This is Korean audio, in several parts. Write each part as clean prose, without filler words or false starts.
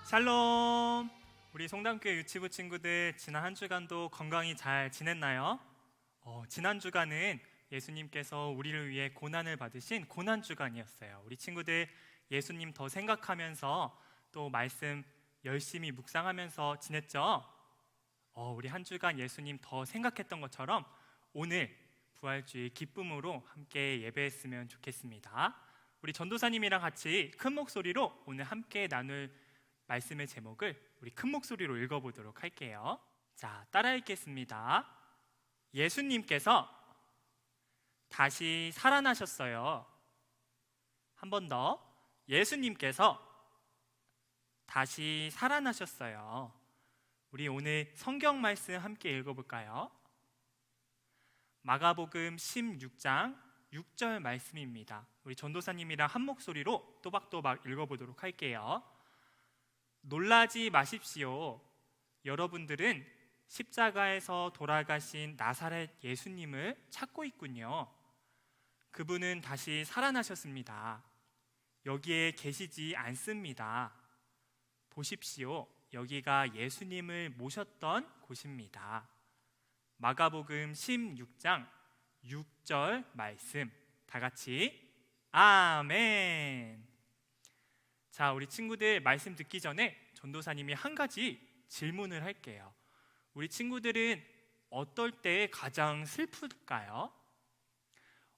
샬롬! 우리 송담교회 유치부 친구들 지난 한 주간도 건강히 잘 지냈나요? 지난 주간은 예수님께서 우리를 위해 고난을 받으신 고난 주간이었어요. 우리 친구들 예수님 더 생각하면서 또 말씀 열심히 묵상하면서 지냈죠? 우리 한 주간 예수님 더 생각했던 것처럼 오늘 부활주의 기쁨으로 함께 예배했으면 좋겠습니다. 우리 전도사님이랑 같이 큰 목소리로 오늘 함께 나눌 말씀의 제목을 우리 큰 목소리로 읽어보도록 할게요. 자, 따라 읽겠습니다. 예수님께서 다시 살아나셨어요. 한 번 더. 예수님께서 다시 살아나셨어요. 우리 오늘 성경 말씀 함께 읽어볼까요? 마가복음 16장 6절 말씀입니다. 우리 전도사님이랑 한 목소리로 또박또박 읽어보도록 할게요. 놀라지 마십시오. 여러분들은 십자가에서 돌아가신 나사렛 예수님을 찾고 있군요. 그분은 다시 살아나셨습니다. 여기에 계시지 않습니다. 보십시오. 여기가 예수님을 모셨던 곳입니다. 마가복음 16장 6절 말씀 다 같이 아멘. 자, 우리 친구들 말씀 듣기 전에 전도사님이 한 가지 질문을 할게요. 우리 친구들은 어떨 때 가장 슬플까요?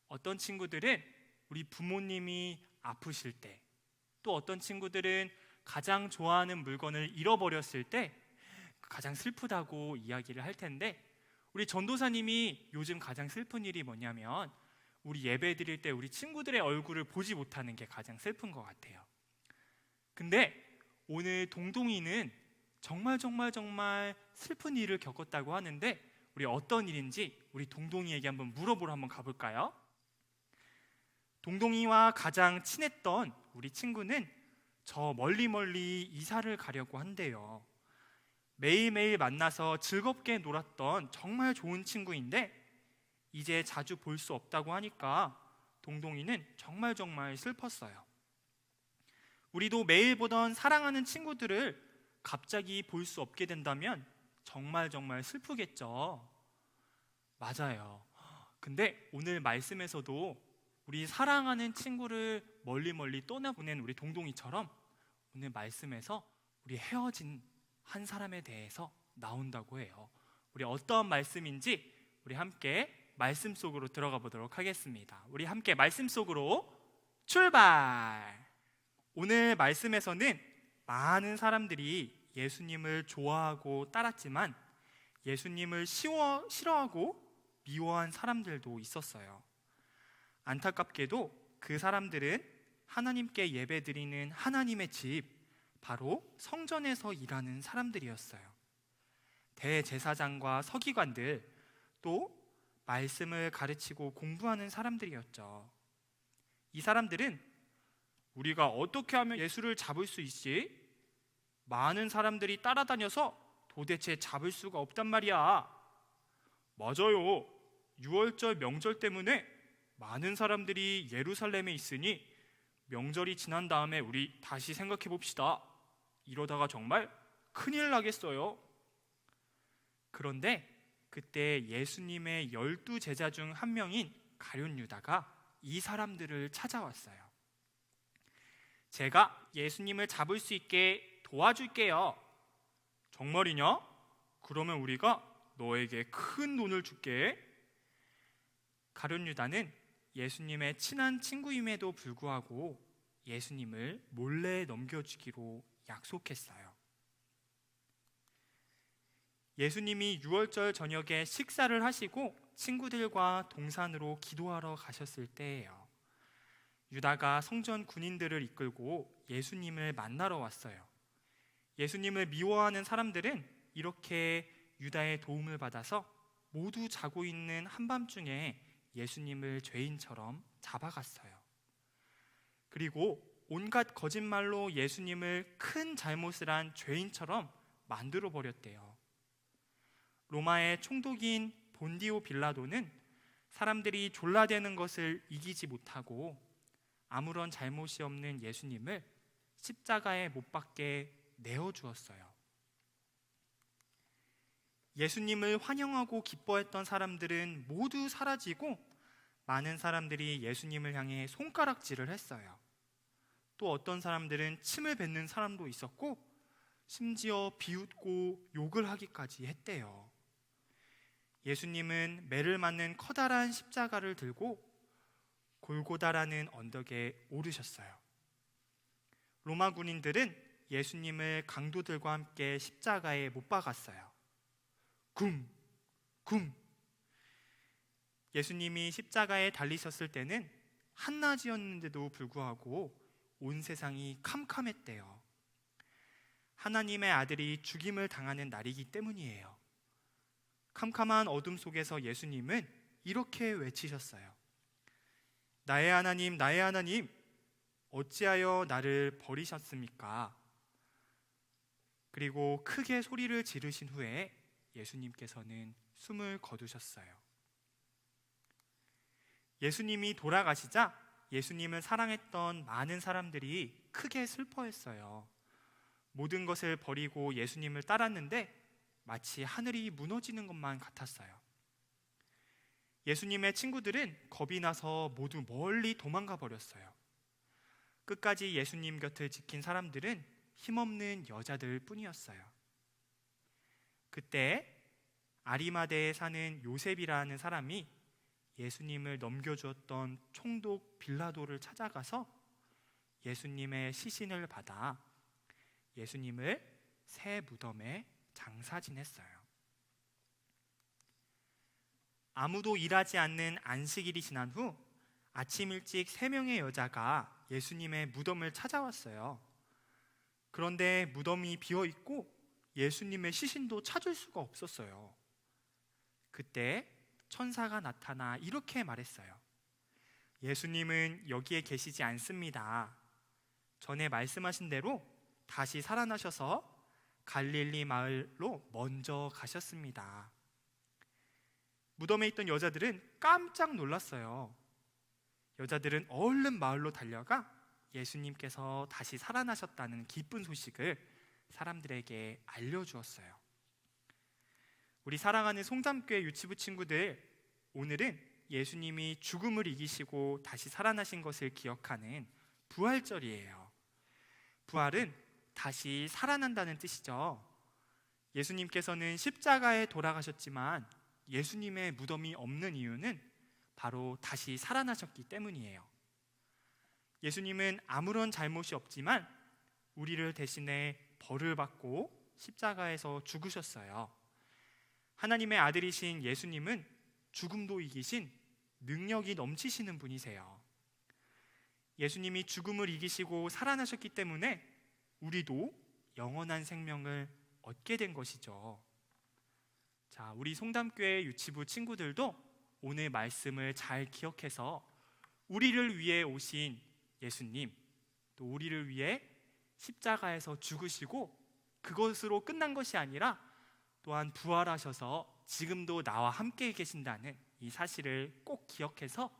어떤 친구들은 우리 부모님이 아프실 때, 또 어떤 친구들은 가장 좋아하는 물건을 잃어버렸을 때 가장 슬프다고 이야기를 할 텐데, 우리 전도사님이 요즘 가장 슬픈 일이 뭐냐면 우리 예배 드릴 때 우리 친구들의 얼굴을 보지 못하는 게 가장 슬픈 것 같아요. 근데 오늘 동동이는 정말 슬픈 일을 겪었다고 하는데, 우리 어떤 일인지 우리 동동이에게 한번 물어보러 한번 가볼까요? 동동이와 가장 친했던 우리 친구는 저 멀리 이사를 가려고 한대요. 매일매일 만나서 즐겁게 놀았던 정말 좋은 친구인데 이제 자주 볼 수 없다고 하니까 동동이는 정말 슬펐어요. 우리도 매일 보던 사랑하는 친구들을 갑자기 볼 수 없게 된다면 정말 슬프겠죠. 맞아요. 근데 오늘 말씀에서도 우리 사랑하는 친구를 멀리 떠나보낸 우리 동동이처럼 오늘 말씀에서 우리 헤어진 한 사람에 대해서 나온다고 해요. 우리 어떤 말씀인지 우리 함께 말씀 속으로 들어가 보도록 하겠습니다. 우리 함께 말씀 속으로 출발! 오늘 말씀에서는 많은 사람들이 예수님을 좋아하고 따랐지만 예수님을 싫어하고 미워한 사람들도 있었어요. 안타깝게도 그 사람들은 하나님께 예배드리는 하나님의 집, 바로 성전에서 일하는 사람들이었어요. 대제사장과 서기관들, 또 말씀을 가르치고 공부하는 사람들이었죠. 이 사람들은 우리가 어떻게 하면 예수를 잡을 수 있지? 많은 사람들이 따라다녀서 도대체 잡을 수가 없단 말이야. 맞아요. 유월절 명절 때문에 많은 사람들이 예루살렘에 있으니 명절이 지난 다음에 우리 다시 생각해 봅시다. 이러다가 정말 큰일 나겠어요. 그런데 그때 예수님의 12제자 중 한 명인 가룟 유다가 이 사람들을 찾아왔어요. 제가 예수님을 잡을 수 있게 도와줄게요. 정말이냐? 그러면 우리가 너에게 큰 돈을 줄게. 가룟 유다는 예수님의 친한 친구임에도 불구하고 예수님을 몰래 넘겨주기로 약속했어요. 예수님이 유월절 저녁에 식사를 하시고 친구들과 동산으로 기도하러 가셨을 때예요. 유다가 성전 군인들을 이끌고 예수님을 만나러 왔어요. 예수님을 미워하는 사람들은 이렇게 유다의 도움을 받아서 모두 자고 있는 한밤중에 예수님을 죄인처럼 잡아갔어요. 그리고 온갖 거짓말로 예수님을 큰 잘못을 한 죄인처럼 만들어 버렸대요. 로마의 총독인 본디오 빌라도는 사람들이 졸라대는 것을 이기지 못하고 아무런 잘못이 없는 예수님을 십자가에 못 박게 내어주었어요. 예수님을 환영하고 기뻐했던 사람들은 모두 사라지고 많은 사람들이 예수님을 향해 손가락질을 했어요. 또 어떤 사람들은 침을 뱉는 사람도 있었고 심지어 비웃고 욕을 하기까지 했대요. 예수님은 매를 맞는 커다란 십자가를 들고 골고다라는 언덕에 오르셨어요. 로마 군인들은 예수님을 강도들과 함께 십자가에 못 박았어요. 굼! 굼! 예수님이 십자가에 달리셨을 때는 한낮이었는데도 불구하고 온 세상이 캄캄했대요. 하나님의 아들이 죽임을 당하는 날이기 때문이에요. 캄캄한 어둠 속에서 예수님은 이렇게 외치셨어요. 나의 하나님, 나의 하나님, 어찌하여 나를 버리셨습니까? 그리고 크게 소리를 지르신 후에 예수님께서는 숨을 거두셨어요. 예수님이 돌아가시자 예수님을 사랑했던 많은 사람들이 크게 슬퍼했어요. 모든 것을 버리고 예수님을 따랐는데 마치 하늘이 무너지는 것만 같았어요. 예수님의 친구들은 겁이 나서 모두 멀리 도망가 버렸어요. 끝까지 예수님 곁을 지킨 사람들은 힘없는 여자들 뿐이었어요. 그때 아리마대에 사는 요셉이라는 사람이 예수님을 넘겨주었던 총독 빌라도를 찾아가서 예수님의 시신을 받아 예수님을 새 무덤에 장사 지냈어요. 아무도 일하지 않는 안식일이 지난 후 아침 일찍 3명의 여자가 예수님의 무덤을 찾아왔어요. 그런데 무덤이 비어있고 예수님의 시신도 찾을 수가 없었어요. 그때 천사가 나타나 이렇게 말했어요. 예수님은 여기에 계시지 않습니다. 전에 말씀하신 대로 다시 살아나셔서 갈릴리 마을로 먼저 가셨습니다. 무덤에 있던 여자들은 깜짝 놀랐어요. 여자들은 얼른 마을로 달려가 예수님께서 다시 살아나셨다는 기쁜 소식을 사람들에게 알려주었어요. 우리 사랑하는 송담교회 유치부 친구들, 오늘은 예수님이 죽음을 이기시고 다시 살아나신 것을 기억하는 부활절이에요. 부활은 다시 살아난다는 뜻이죠. 예수님께서는 십자가에 돌아가셨지만 예수님의 무덤이 없는 이유는 바로 다시 살아나셨기 때문이에요. 예수님은 아무런 잘못이 없지만 우리를 대신해 벌을 받고 십자가에서 죽으셨어요. 하나님의 아들이신 예수님은 죽음도 이기신 능력이 넘치시는 분이세요. 예수님이 죽음을 이기시고 살아나셨기 때문에 우리도 영원한 생명을 얻게 된 것이죠. 자, 우리 송담교회 유치부 친구들도 오늘 말씀을 잘 기억해서 우리를 위해 오신 예수님, 또 우리를 위해 십자가에서 죽으시고 그것으로 끝난 것이 아니라 또한 부활하셔서 지금도 나와 함께 계신다는 이 사실을 꼭 기억해서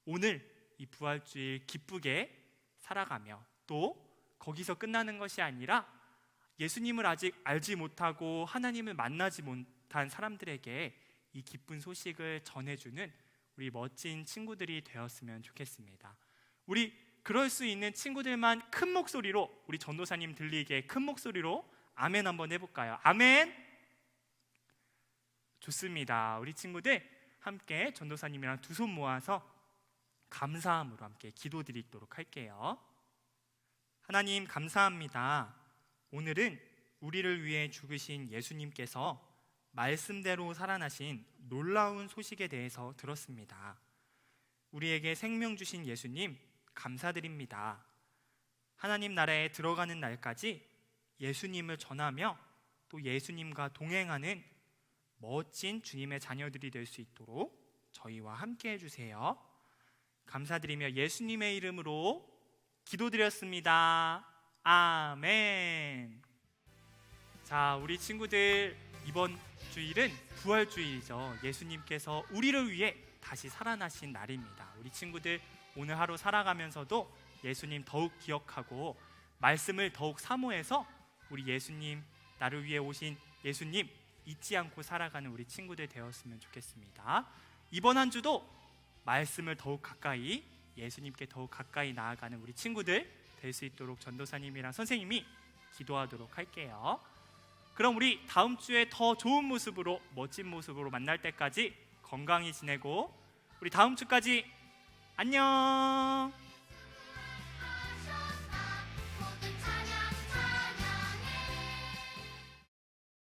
오늘 이 부활주일 기쁘게 살아가며, 또 거기서 끝나는 것이 아니라 예수님을 아직 알지 못하고 하나님을 만나지 못한 사람들에게 이 기쁜 소식을 전해주는 우리 멋진 친구들이 되었으면 좋겠습니다. 우리 그럴 수 있는 친구들만 큰 목소리로, 우리 전도사님 들리게 큰 목소리로 아멘 한번 해볼까요? 아멘. 좋습니다. 우리 친구들 함께 전도사님이랑 두 손 모아서 감사함으로 함께 기도드리도록 할게요. 하나님 감사합니다. 오늘은 우리를 위해 죽으신 예수님께서 말씀대로 살아나신 놀라운 소식에 대해서 들었습니다. 우리에게 생명 주신 예수님 감사드립니다. 하나님 나라에 들어가는 날까지 예수님을 전하며 또 예수님과 동행하는 멋진 주님의 자녀들이 될 수 있도록 저희와 함께 해주세요. 감사드리며 예수님의 이름으로 기도드렸습니다. 아멘. 자, 우리 친구들, 이번 주일은 부활주일이죠. 예수님께서 우리를 위해 다시 살아나신 날입니다. 우리 친구들 오늘 하루 살아가면서도 예수님 더욱 기억하고 말씀을 더욱 사모해서 우리 예수님, 나를 위해 오신 예수님 잊지 않고 살아가는 우리 친구들 되었으면 좋겠습니다. 이번 한 주도 말씀을 더욱 가까이, 예수님께 더욱 가까이 나아가는 우리 친구들 될 수 있도록 전도사님이랑 선생님이 기도하도록 할게요. 그럼 우리 다음 주에 더 좋은 모습으로, 멋진 모습으로 만날 때까지 건강히 지내고 우리 다음 주까지 안녕.